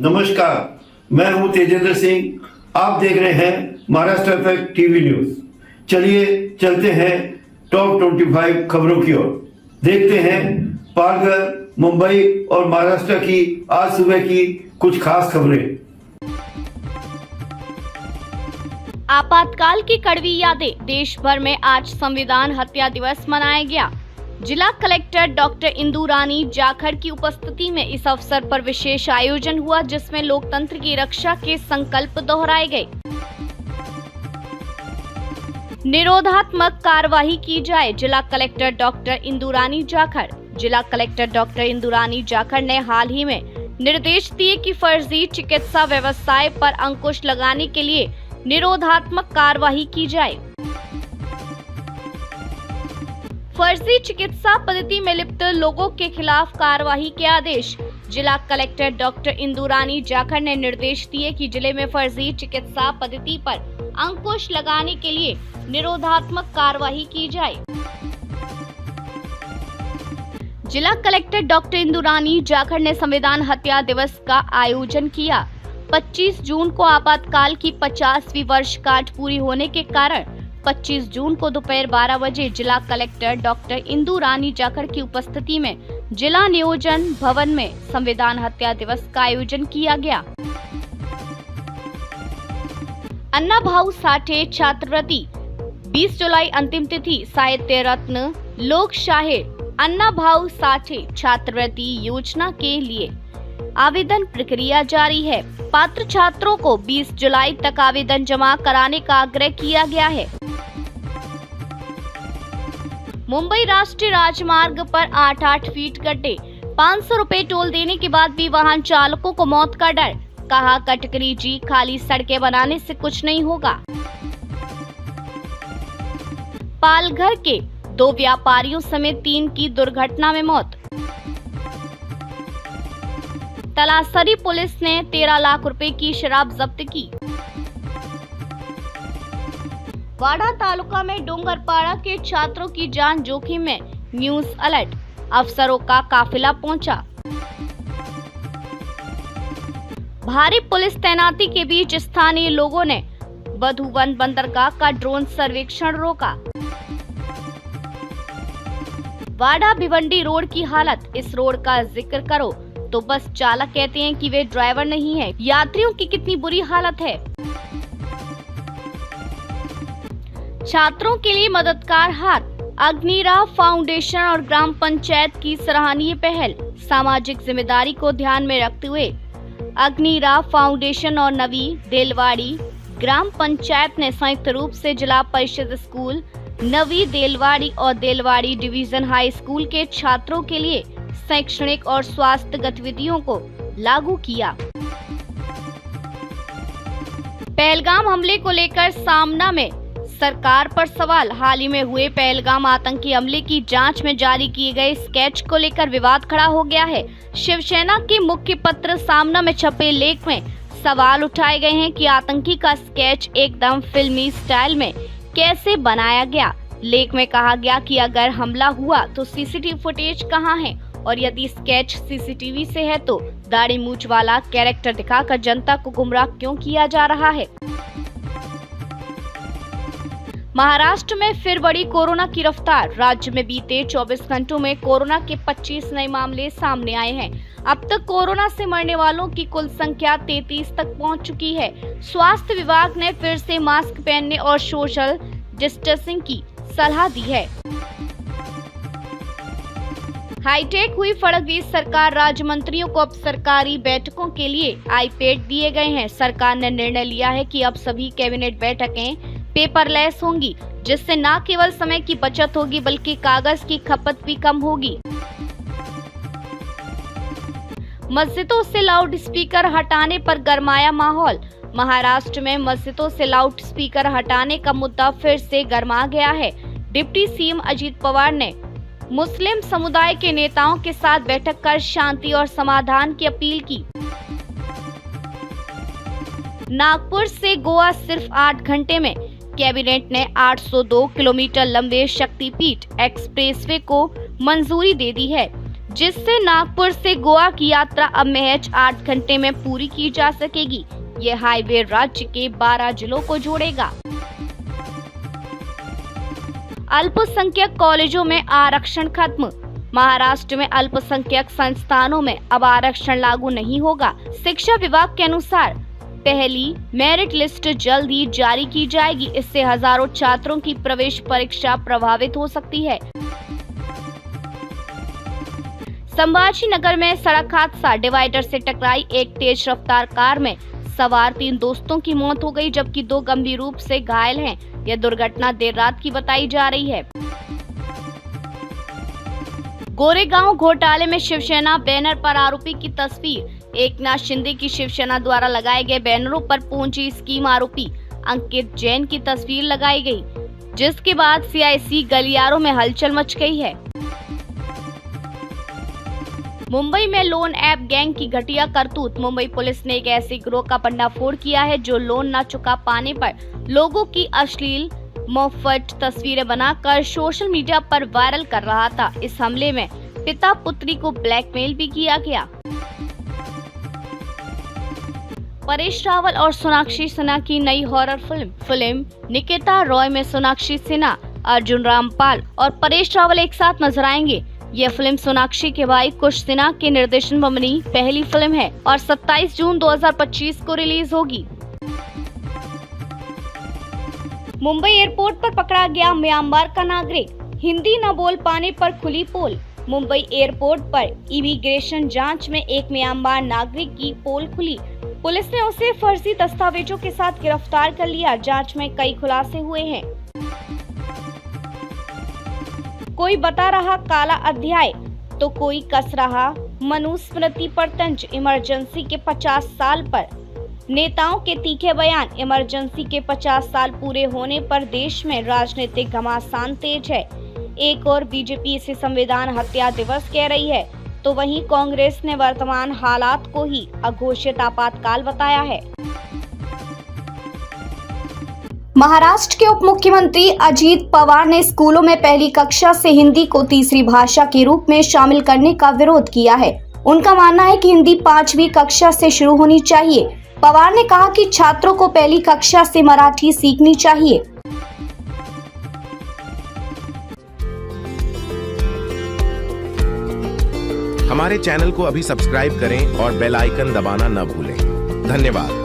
नमस्कार, मैं हूं तेजेंद्र सिंह। आप देख रहे हैं महाराष्ट्र इफेक्ट टीवी न्यूज। चलिए चलते हैं टॉप 25 खबरों की ओर। देखते हैं पालघर, मुंबई और महाराष्ट्र की आज सुबह की कुछ खास खबरें। आपातकाल की कड़वी यादें। देश भर में आज संविधान हत्या दिवस मनाया गया। जिला कलेक्टर डॉक्टर इंदु रानी जाखड़ की उपस्थिति में इस अवसर पर विशेष आयोजन हुआ, जिसमें लोकतंत्र की रक्षा के संकल्प दोहराए गए। निरोधात्मक कार्यवाही की जाए। जिला कलेक्टर डॉक्टर इंदु रानी जाखड़। जिला कलेक्टर डॉक्टर इंदु रानी जाखड़ ने हाल ही में निर्देश दिए कि फर्जी चिकित्सा व्यवसाय पर अंकुश लगाने के लिए निरोधात्मक कार्यवाही की जाए। फर्जी चिकित्सा पद्धति में लिप्त लोगों के खिलाफ कार्यवाही के आदेश। जिला कलेक्टर डॉक्टर इंदु रानी जाखड़ ने निर्देश दिए कि जिले में फर्जी चिकित्सा पद्धति पर अंकुश लगाने के लिए निरोधात्मक कार्यवाही की जाए। जिला कलेक्टर डॉक्टर इंदु रानी जाखड़ ने संविधान हत्या दिवस का आयोजन किया। 25 जून को आपातकाल की 50वीं वर्षगांठ पूरी होने के कारण 25 जून को दोपहर 12 बजे जिला कलेक्टर डॉक्टर इंदु रानी जाखड़ की उपस्थिति में जिला नियोजन भवन में संविधान हत्या दिवस का आयोजन किया गया। अन्ना भाऊ साठे छात्रवृत्ति 20 जुलाई अंतिम तिथि। साहित्य रत्न लोक शाहिर अन्ना भाऊ साठे छात्रवृत्ति योजना के लिए आवेदन प्रक्रिया जारी है। पात्र छात्रों को 20 जुलाई तक आवेदन जमा कराने का आग्रह किया गया है। मुंबई राष्ट्रीय राजमार्ग पर 8-8 फीट गड्ढे, 500 रुपए टोल देने के बाद भी वाहन चालकों को मौत का डर। कहा गडकरी जी, खाली सड़कें बनाने से कुछ नहीं होगा। पालघर के 2 व्यापारियों समेत 3 की दुर्घटना में मौत। तलासरी पुलिस ने 13 लाख रुपए की शराब जब्त की। वाड़ा तालुका में डोंगरपाड़ा के छात्रों की जान जोखिम में, न्यूज अलर्ट। अफसरों का काफिला पहुंचा। भारी पुलिस तैनाती के बीच स्थानीय लोगों ने बधुवन बंदरगाह का ड्रोन सर्वेक्षण रोका। वाड़ा भिवंडी रोड की हालत। इस रोड का जिक्र करो तो बस चालक कहते हैं कि वे ड्राइवर नहीं है। यात्रियों की कितनी बुरी हालत है। छात्रों के लिए मददगार हाथ। अग्निराव फाउंडेशन और ग्राम पंचायत की सराहनीय पहल। सामाजिक जिम्मेदारी को ध्यान में रखते हुए अग्निराव फाउंडेशन और नवी देलवाड़ी ग्राम पंचायत ने संयुक्त रूप से जिला परिषद स्कूल नवी देलवाड़ी और देलवाड़ी डिवीजन हाई स्कूल के छात्रों के लिए शैक्षणिक और स्वास्थ्य गतिविधियों को लागू किया। पहलगाम हमले को लेकर सामना में सरकार पर सवाल। हाल ही में हुए पहलगाम आतंकी हमले की जांच में जारी किए गए स्केच को लेकर विवाद खड़ा हो गया है। शिवसेना के मुख्य पत्र सामना में छपे लेख में सवाल उठाए गए हैं कि आतंकी का स्केच एकदम फिल्मी स्टाइल में कैसे बनाया गया। लेख में कहा गया कि अगर हमला हुआ तो सीसीटीवी फुटेज कहां है, और यदि स्केच सीसीटीवी से है तो दाढ़ी मूंछ वाला कैरेक्टर दिखाकर जनता को गुमराह क्यों किया जा रहा है। महाराष्ट्र में फिर बढ़ी कोरोना की रफ्तार। राज्य में बीते 24 घंटों में कोरोना के 25 नए मामले सामने आए हैं। अब तक कोरोना से मरने वालों की कुल संख्या 33 तक पहुंच चुकी है। स्वास्थ्य विभाग ने फिर से मास्क पहनने और सोशल डिस्टेंसिंग की सलाह दी है। हाईटेक हुई फडणवीस सरकार। राज्य मंत्रियों को अब सरकारी बैठकों के लिए आईपैड दिए गए हैं। सरकार ने निर्णय लिया है कि अब सभी कैबिनेट बैठकें पेपरलेस होंगी, जिससे न केवल समय की बचत होगी बल्कि कागज की खपत भी कम होगी। मस्जिदों से लाउड स्पीकर हटाने पर गरमाया माहौल। महाराष्ट्र में मस्जिदों से लाउड स्पीकर हटाने का मुद्दा फिर से गरमा गया है। डिप्टी सीएम अजित पवार ने मुस्लिम समुदाय के नेताओं के साथ बैठक कर शांति और समाधान की अपील की। नागपुर से गोवा सिर्फ 8 घंटे में। कैबिनेट ने 802 किलोमीटर लंबे शक्तिपीठ एक्सप्रेसवे को मंजूरी दे दी है। जिससे नागपुर से गोवा की यात्रा अब महज 8 घंटे में पूरी की जा सकेगी। ये हाईवे राज्य के 12 जिलों को जोड़ेगा। अल्पसंख्यक कॉलेजों में आरक्षण खत्म। महाराष्ट्र में अल्पसंख्यक संस्थानों में अब आरक्षण लागू नहीं होगा। शिक्षा विभाग के अनुसार पहली मेरिट लिस्ट जल्द ही जारी की जाएगी। इससे हजारों छात्रों की प्रवेश परीक्षा प्रभावित हो सकती है। संभाजी नगर में सड़क हादसा, डिवाइडर से टकराई एक तेज रफ्तार कार में सवार 3 दोस्तों की मौत हो गई, जबकि 2 गंभीर रूप से घायल हैं। यह दुर्घटना देर रात की बताई जा रही है। गोरेगांव घोटाले में शिवसेना बैनर पर आरोपी की तस्वीर। एकनाथ शिंदे की शिवसेना द्वारा लगाए गए बैनरों पर पहुंची स्कीम आरोपी अंकित जैन की तस्वीर लगाई गई, जिसके बाद सीआईसी गलियारों में हलचल मच गई है। मुंबई में लोन ऐप गैंग की घटिया करतूत। मुंबई पुलिस ने एक ऐसे गिरोह का भंडाफोड़ किया है जो लोन न चुका पाने पर लोगों की अश्लील मुफ्त तस्वीरें बनाकर सोशल मीडिया पर वायरल कर रहा था। इस हमले में पिता पुत्री को ब्लैकमेल भी किया गया। परेश रावल और सोनाक्षी सिन्हा की नई हॉरर फिल्म निकिता रॉय में सोनाक्षी सिन्हा, अर्जुन रामपाल और परेश रावल एक साथ नजर आएंगे। यह फिल्म सोनाक्षी के भाई कुश सिन्हा के निर्देशन में बनी पहली फिल्म है और 27 जून 2025 को रिलीज होगी। मुंबई एयरपोर्ट पर पकड़ा गया म्यांमार का नागरिक। हिंदी न बोल पाने पर खुली पोल। मुंबई एयरपोर्ट पर इमिग्रेशन जांच में एक म्यांमार नागरिक की पोल खुली। पुलिस ने उसे फर्जी दस्तावेजों के साथ गिरफ्तार कर लिया। जांच में कई खुलासे हुए हैं। कोई बता रहा काला अध्याय तो कोई कस रहा मनुस्मृति पर तंज। इमरजेंसी के 50 साल पर नेताओं के तीखे बयान। इमरजेंसी के 50 साल पूरे होने पर देश में राजनीतिक घमासान तेज है। एक और बीजेपी इसे संविधान हत्या दिवस कह रही है, तो वहीं कांग्रेस ने वर्तमान हालात को ही अघोषित आपातकाल बताया है। महाराष्ट्र के उप मुख्यमंत्री अजित पवार ने स्कूलों में पहली कक्षा से हिंदी को तीसरी भाषा के रूप में शामिल करने का विरोध किया है। उनका मानना है कि हिंदी 5वीं कक्षा से शुरू होनी चाहिए। पवार ने कहा कि छात्रों को पहली कक्षा से मराठी सीखनी चाहिए। हमारे चैनल को अभी सब्सक्राइब करें और बेल आइकन दबाना न भूलें। धन्यवाद।